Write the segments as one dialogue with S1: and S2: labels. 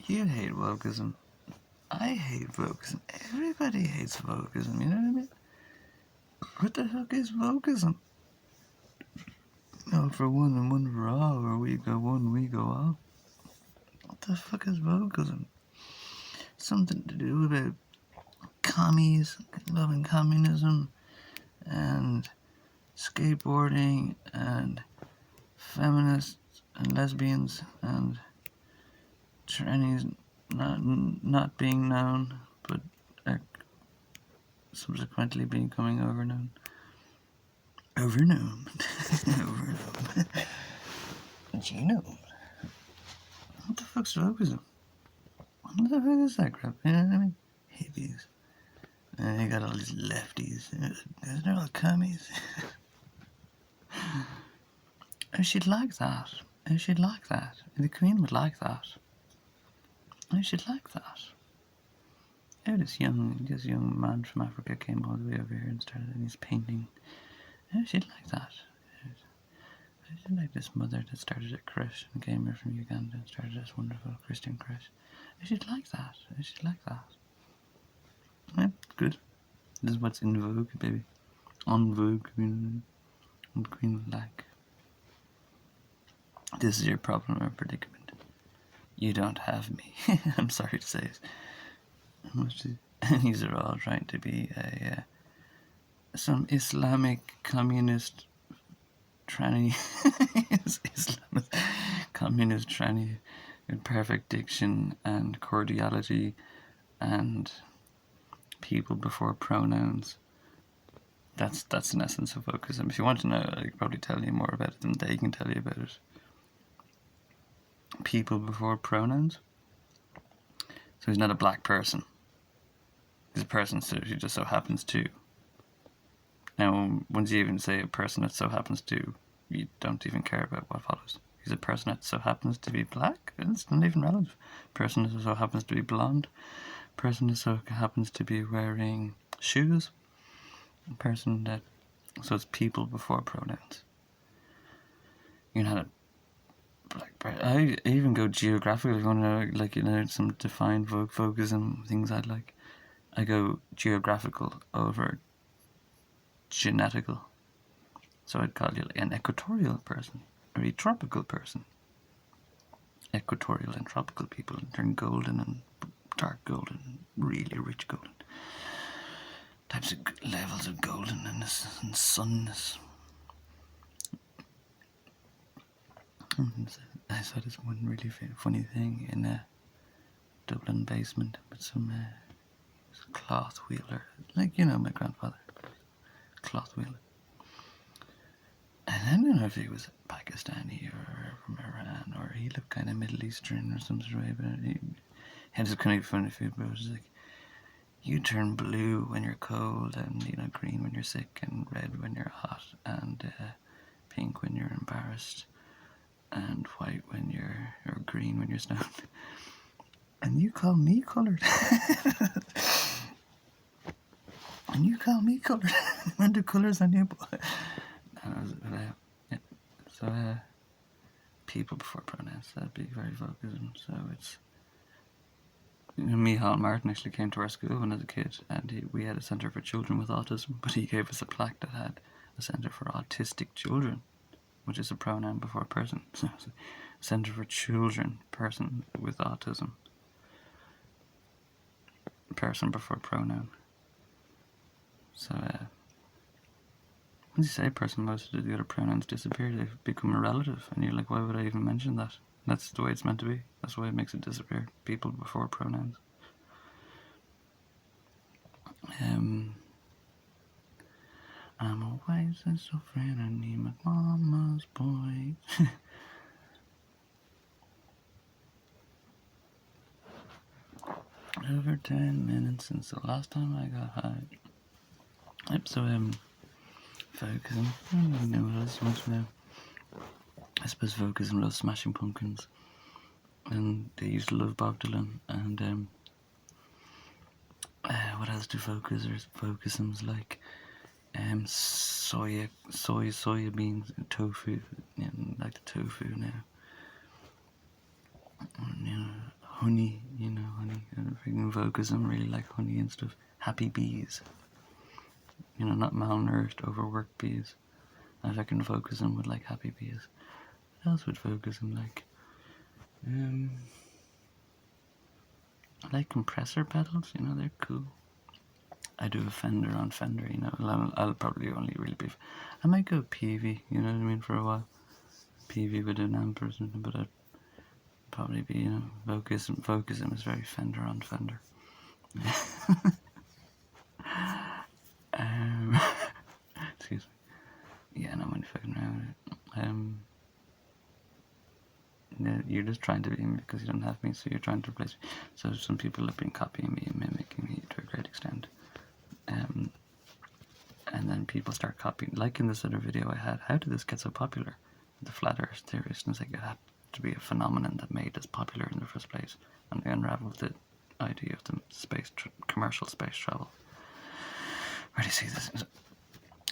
S1: You hate Wokism. I hate Wokism. Everybody hates Wokism, you know what I mean? What the fuck is Wokism? No for one and one for all, or we go one, we go all. What the fuck is Wokism? Something to do about commies, loving communism, and skateboarding, and feminists, and lesbians, and trannies not being known, but subsequently becoming overknown. Overknown. Genome. What the fuck's Wokism? What the fuck is that crap? You know what I mean? Hippies. And you got all these lefties. They're all commies. Oh, she'd like that. Oh, she'd like that. The Queen would like that. Oh, she'd like that. Oh, this young man from Africa came all the way over here and started, and he's painting. Oh, she'd like that. She'd like this mother that started a creche and came here from Uganda and started this wonderful Christian creche. Oh, she'd like that. Oh, she'd like that. Yeah, good. This is what's in vogue, baby. On vogue, and Queen would like. This is your problem or predicament. You don't have me. I'm sorry to say it. These are all trying to be some Islamic communist tranny. Islamist communist tranny with perfect diction and cordiality and people before pronouns. That's an essence of Wokism. If you want to know, I could probably tell you more about it than they can tell you about it. People before pronouns. So he's not a black person. He's a person who just so happens to. Now, once you even say a person that so happens to, you don't even care about what follows. He's a person that so happens to be black. It's not even relative. Person that so happens to be blonde. Person that so happens to be wearing shoes. Person that, so it's people before pronouns. You're not a black person. I even go geographical. If you want to know, some defined Wokism things I'd like. I go geographical over genetical. So I'd call you an equatorial person or a tropical person. Equatorial and tropical people turn golden and dark golden, really rich golden. Types of levels of goldenness and sunness. I saw this one really funny thing in a Dublin basement with some cloth wheeler, like my grandfather, cloth wheeler. And I don't know if he was Pakistani or from Iran, or he looked kind of Middle Eastern or some sort of way, but he had this kind of funny food, but it was like, you turn blue when you're cold, and green when you're sick, and red when you're hot, and pink when you're embarrassed, and white when or green when you're stoned. And you call me coloured. And you call me coloured. When do colours on you, boy? Yeah. So people before pronouns, that'd be very Wokism. So it's Micheál Martin actually came to our school when I was a kid, and we had a centre for children with autism, but he gave us a plaque that had a centre for autistic children, which is a pronoun before person. So it's a centre for children, person with autism, person before pronoun. So when you say person, most of the other pronouns disappear. They become a relative, and you're like, why would I even mention that? That's the way it's meant to be. That's why it makes it disappear. People before pronouns. I'm a wise and so friend, I need my mama's boy. Over 10 minutes since the last time I got high. Yep, so Wokism. I don't really know what else you want to know. I suppose Wokism loves Smashing Pumpkins, and they used to love Bob Dylan, and what else do Wokisms like? Soya beans, and tofu, like the tofu now. honey, honey. Freaking Wokism, really like honey and stuff. Happy bees. Not malnourished, overworked bees. I reckon Wokism would like happy bees. What else would Wokism like? I like compressor pedals, they're cool. I do a Fender on Fender, I'll probably only really be... I might go PV, you know what I mean, for a while. PV with an amp or something, but I'd probably be, Wokism is very Fender on Fender. Excuse me. Yeah, no, I'm only fucking around with it. You're just trying to be me because you don't have me, so you're trying to replace me. So some people have been copying me and mimicking me to a great extent. And then people start copying, like in this other video I had, how did this get so popular? The flat earth theorists, and it's like it had to be a phenomenon that made us popular in the first place, and they unraveled the idea of the commercial space travel. Where do you see this?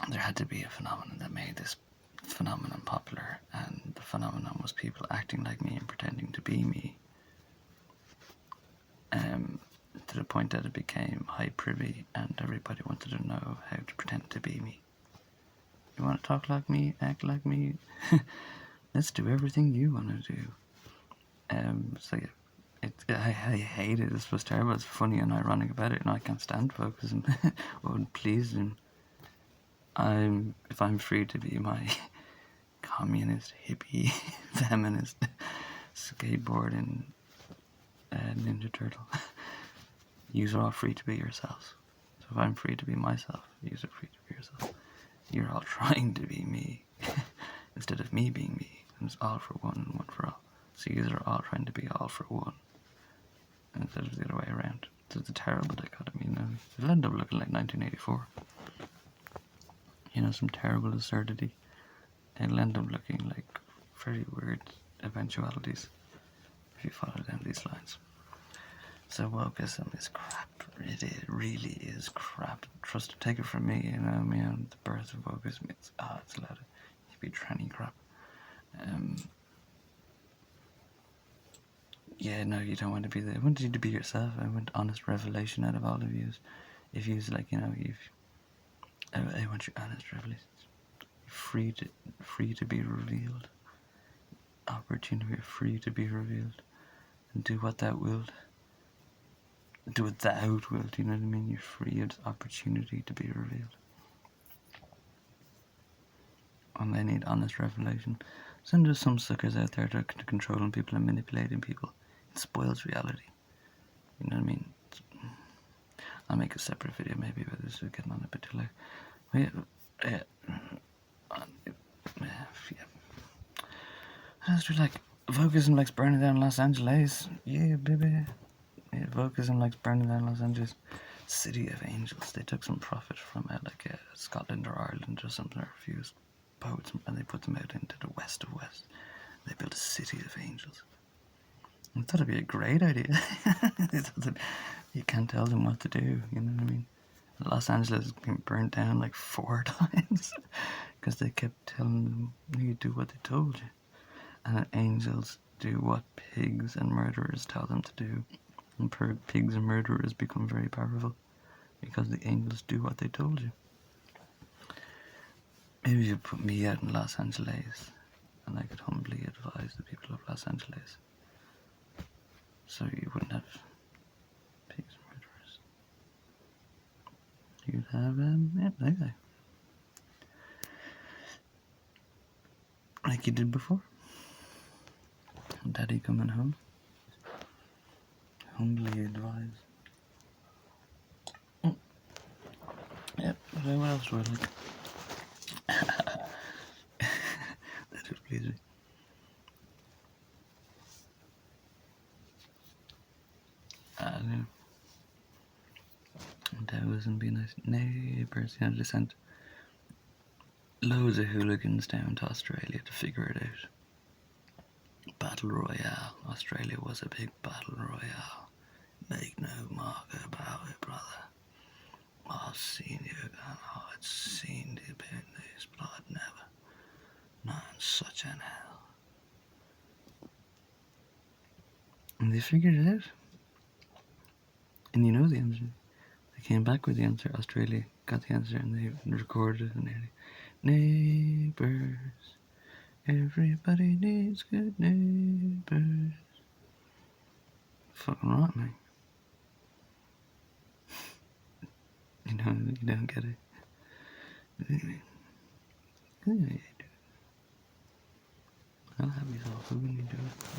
S1: There had to be a phenomenon that made this phenomenon popular, and the phenomenon was people acting like me and pretending to be me, to the point that it became high privy and everybody wanted to know how to pretend to be me. You want to talk like me, act like me? Let's do everything you want to do. So yeah, I hate it. It was terrible. It's funny and ironic about it, and I can't stand Wokism. What would please them? If I'm free to be my communist, hippie, feminist, skateboarding, Ninja Turtle, you're all free to be yourselves. So if I'm free to be myself, you're free to be yourself. You're all trying to be me instead of me being me. And it's all for one and one for all. So you are all trying to be all for one instead of the other way around. So it's a terrible dichotomy. It'll end up looking like 1984. Some terrible absurdity. It'll end up looking like very weird eventualities if you follow down these lines. So Wokism is crap. It really is crap. Take it from me, the birth of Wokism. It's a lot of hippie tranny crap. Yeah, no, you don't want to be there. I want you to be yourself. I want honest revelation out of all of you. If you like, I want your honest revelation. Free to be revealed. Opportunity, free to be revealed, and do what thou wilt. Do what thou wilt. You know what I mean? You're free. It's opportunity to be revealed. And they need honest revelation. So there's some suckers out there that are controlling people and manipulating people. It spoils reality. You know what I mean? I'll make a separate video maybe about this. We're getting on a bit too late. Yeah. That's like Wokism likes burning down Los Angeles. Yeah, baby. Yeah, Wokism likes burning down Los Angeles. City of Angels. They took some profit from Scotland or Ireland or something, or a few poets, and they put them out into the west of West. They built a City of Angels. I thought it'd be a great idea. You can't tell them what to do, you know what I mean? Los Angeles has been burnt down like 4 times because they kept telling them you do what they told you. And angels do what pigs and murderers tell them to do. And pigs and murderers become very powerful because the angels do what they told you. Maybe you put me out in Los Angeles and I could humbly advise the people of Los Angeles so you wouldn't have pigs and murderers. You'd have, anyway. Like you did before. Daddy coming home. Humbly advise. Yep, what else do I like? That would please me. I don't know. Taoism be nice neighbours. They sent loads of hooligans down to Australia to figure it out. Battle Royale. Australia was a big battle royale. Make no mark about it, brother. I've seen you again. I'd seen you about this, but I'd never known such an hell. And they figured it out. And you know the answer. They came back with the answer. Australia got the answer and they recorded it. And they're like, neighbours. Everybody needs good neighbours. Fucking right, man. You don't get it. Anyway, you do it. I'll have you all. Who can you do it?